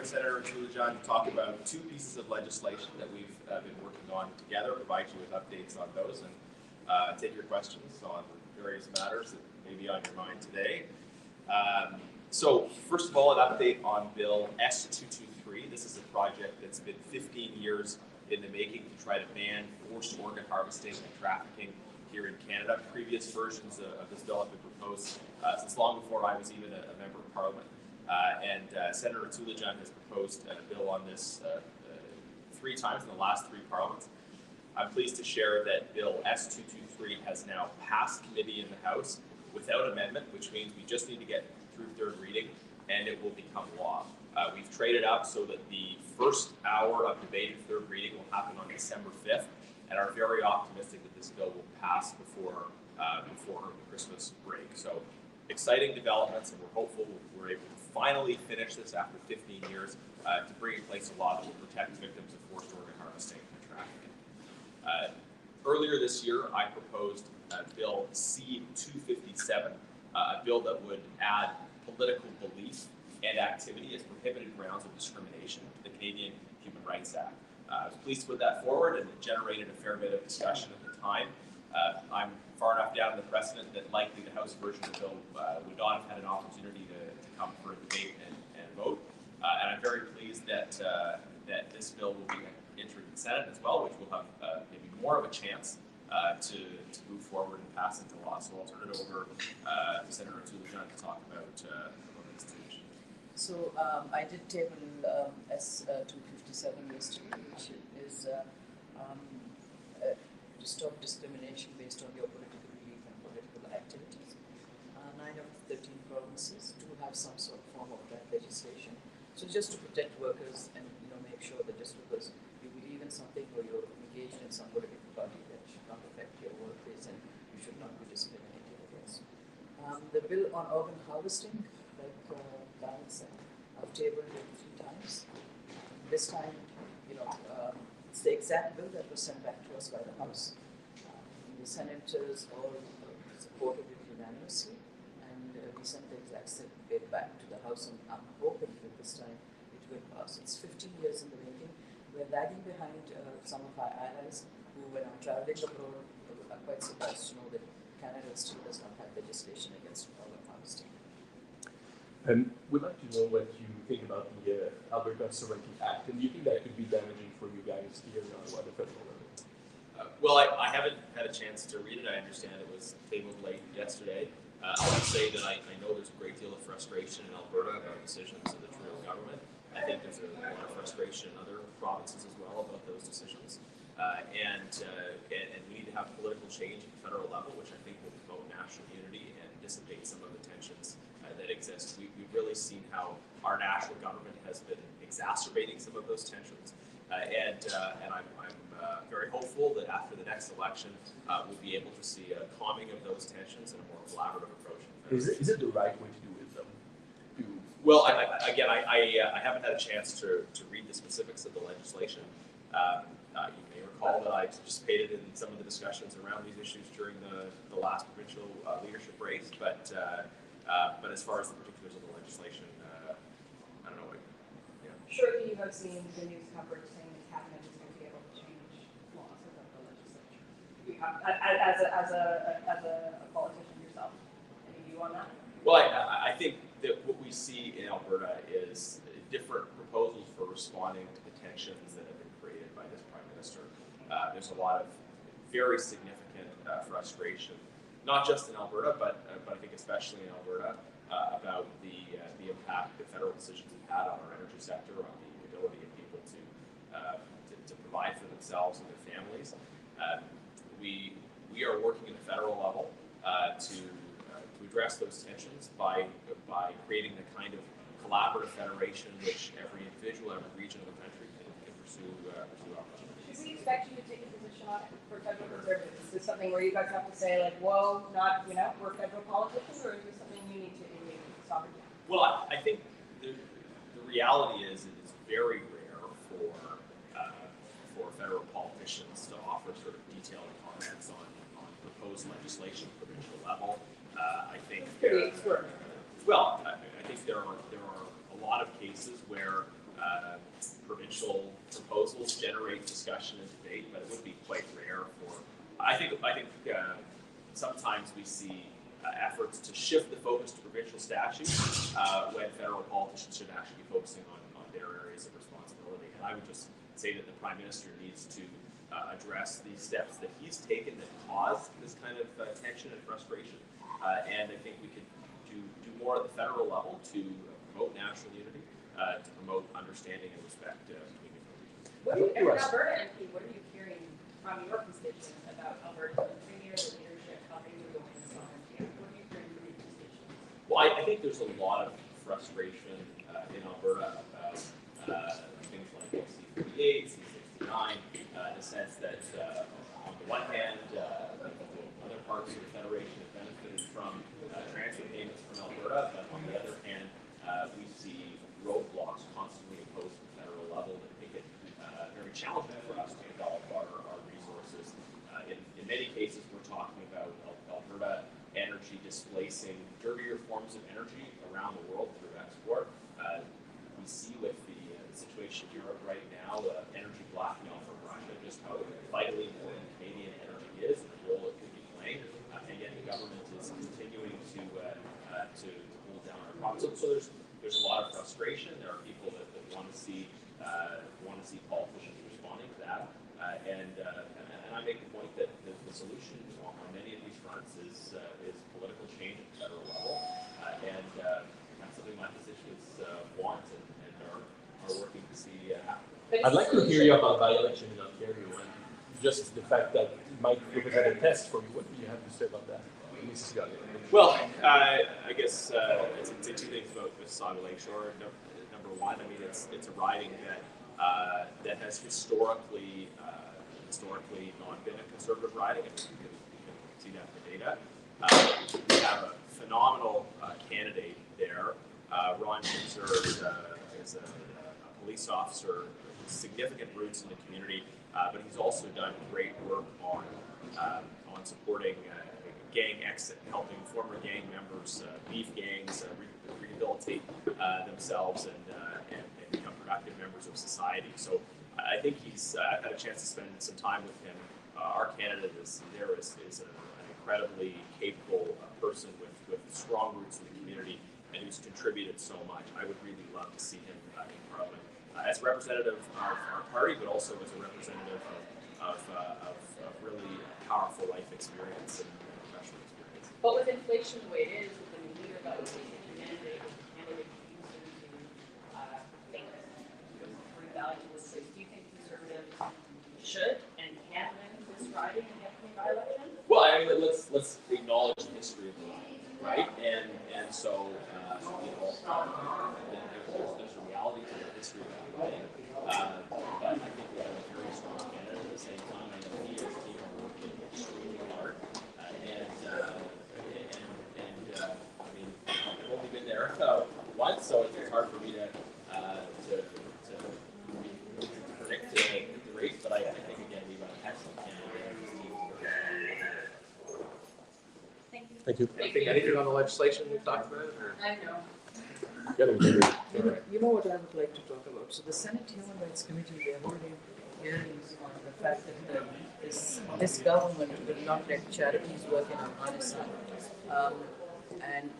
with Senator Tulijan to talk about two pieces of legislation that we've been working on together, provide you with updates on those, and take your questions on various matters that may be on your mind today. So first of all, an update on Bill S223. This is a project that's been 15 years in the making to try to ban forced organ harvesting and trafficking here in Canada. Previous versions of this bill have been proposed since long before I was even a member of Parliament. And Senator Tulijan has proposed a bill on this 3 times in the last 3 parliaments. I'm pleased to share that Bill S223 has now passed committee in the House without amendment, which means we just need to get through 3rd reading and it will become law. We've traded up so that the first hour of debate in 3rd reading will happen on December 5th and are very optimistic that this bill will pass before the Christmas break. So exciting developments, and we're hopeful we're able to finally finish this after 15 years to bring in place a law that will protect victims of forced organ harvesting and trafficking. Earlier this year, I proposed Bill C-257, a bill that would add political belief and activity as prohibited grounds of discrimination to the Canadian Human Rights Act. I was pleased to put that forward, and it generated a fair bit of discussion at the time. I'm far enough down the precedent that likely the House version of the bill would not have had an opportunity to come for a debate and vote. And I'm very pleased that this bill will be entered in the Senate as well, which will have maybe more of a chance to move forward and pass into law. So I'll turn it over to Senator Tulijan to talk about this issue. So I did table S257 yesterday, which is to stop discrimination based on your political belief and political activities. 9 of 13 provinces do have some sort of form of that legislation. So just to protect workers and make sure that just because you believe in something or you're engaged in some political party, that should not affect your workplace and you should not be discriminated against. The bill on organ harvesting, like Darren said, I've tabled it 3 times. This time, it's the exact bill that was sent back to us by the House. The senators all supported it unanimously, and we sent the exact same bill back to the House, and I'm hoping that this time it will pass. It's 15 years in the making. We're lagging behind some of our allies who, when I'm traveling abroad, are quite surprised to know that Canada still does not have legislation against organ harvesting. We'd like to know what you think about the Alberta Sovereignty Act, and do you think that could be damaging for you guys here at the federal level? Well, I haven't had a chance to read it. I understand it was tabled late yesterday. I would say that I know there's a great deal of frustration in Alberta about decisions of the Trudeau government. I think there's a lot of frustration in other provinces as well about those decisions. And we need to have political change at the federal level, which I think will promote national unity and dissipate some of the tensions that exist. We've really seen how our national government has been exacerbating some of those tensions, and I'm very hopeful that after the next election we'll be able to see a calming of those tensions and a more collaborative approach. Is it the right way to do it, though? Well, I haven't had a chance to read the specifics of the legislation. You may recall that I participated in some of the discussions around these issues during the last provincial leadership race, but as far as the particulars of the legislation, I don't know what. Yeah. Surely you have seen the news coverage saying the cabinet is going to be able to change laws without the legislature. You have, as a politician yourself, any view on that? Well, I think that what we see in Alberta is different proposals for responding to the tensions that have been created by this Prime Minister. There's a lot of very significant frustration, not just in Alberta, but I think especially in Alberta, about the impact that federal decisions have had on our energy sector, on the ability of people to provide for themselves and their families. We are working at the federal level to address those tensions by creating the kind of collaborative federation in which every individual, every region of the country can pursue opportunities. Should we expect you to take a position on it for federal conservatives? Is this something where you guys have to say, like, whoa, not, we're federal politicians, or is this something you need to engage with sovereignty? Well, I think the reality is it is very rare for federal politicians to offer sort of detailed comments on proposed legislation at the provincial level. I think pretty extraordinary. Well, I think there are a lot of cases where provincial proposals generate discussion and debate, but it would be quite rare for. I think sometimes we see efforts to shift the focus to provincial statutes when federal politicians should actually be focusing on their areas of responsibility. And I would just say that the Prime Minister needs to address the steps that he's taken that caused this kind of tension and frustration. And I think we could do more at the federal level to promote national unity, to promote understanding and respect between different regions. What are you, as an Alberta MP, what are you hearing from your constituents about Alberta, the Premier, the leadership, how they would go in the sovereignty? What are you hearing from your constituents? Well, I think there's a lot of frustration in Alberta about things like C-38, C-69, in the sense that on the one hand, other parts of the Federation have benefited from transfer payments from Alberta, but on the other hand, we see roadblocks constantly imposed at the federal level that make it very challenging for us to develop our resources. In many cases, we're talking about Alberta energy displacing dirtier forms of energy around the world through export. We see with the situation in Europe right now, energy blackmail from Russia, just how vitally important Canadian energy is and the role it could be playing, and yet the government is continuing to hold down our profits. So there's a lot of frustration. There are people that want to see politicians responding to that, and I make the point that the solution on many of these fronts is political change at the federal level, and that's something my constituents want and are working to see happen. I'd like to hear you about by-election in Ontario and just the fact that it might represent a test for you. What do you have to say about that, Mrs. Gallagher? Well, I guess I'd say two things about Mississauga Lakeshore. Number one, I mean it's a riding that has historically not been a conservative riding, and you can see that in the data. We have a phenomenal candidate there. Ron Kinzer is a police officer with significant roots in the community, but he's also done great work on supporting gang exit, helping former gang members, beef gangs, rehabilitate themselves and become productive members of society. So I think I've had a chance to spend some time with him. Our candidate is an incredibly capable person with strong roots in the community and who's contributed so much. I would really love to see him in Parliament as a representative of our party, but also as a representative of really powerful life experience and professional experience. But with inflation the way it is, with the new leader that was taking mandate, with the candidate using to think bring value to the state, do you think Conservatives should and can win this riding in the upcoming by-election? Well, I mean, let's acknowledge the history of the riding, right? And so there's a reality to the history of that riding. But I think we have a very strong candidate at the same time. I know he and his team are working extremely hard. I mean, I've only been there once, so it's hard for me to predict the race. But I think again, we've got an excellent candidate and his team. Thank you. I think anything on the legislation we've talked about? Or? I know. You know what I would like to talk about? So the Senate Human Rights Committee, they are holding hearings on the fact that this government will not let charities work in Afghanistan. And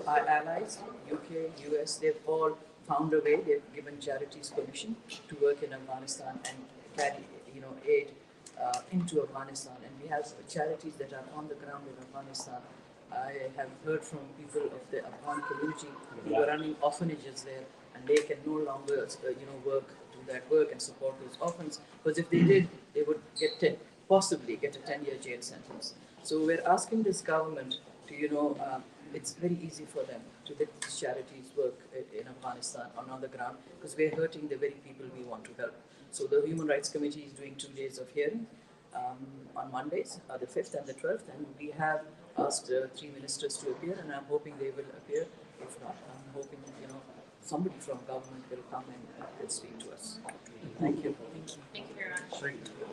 our allies, UK, US, they've all found a way. They've given charities permission to work in Afghanistan and carry, aid into Afghanistan. And we have charities that are on the ground in Afghanistan. I have heard from people of the Afghan community who are running orphanages there, and they can no longer, do that work and support those orphans. Because if they did, they would possibly get a 10-year jail sentence. So we're asking this government to, it's very easy for them to let these charities work in Afghanistan on the ground, because we're hurting the very people we want to help. So the Human Rights Committee is doing 2 days of hearing on Mondays, the 5th and the 12th, and we have asked 3 ministers to appear, and I'm hoping they will appear. If not, I'm hoping somebody from government will come and speak to us. Thank you. Thank you very much. Thank you.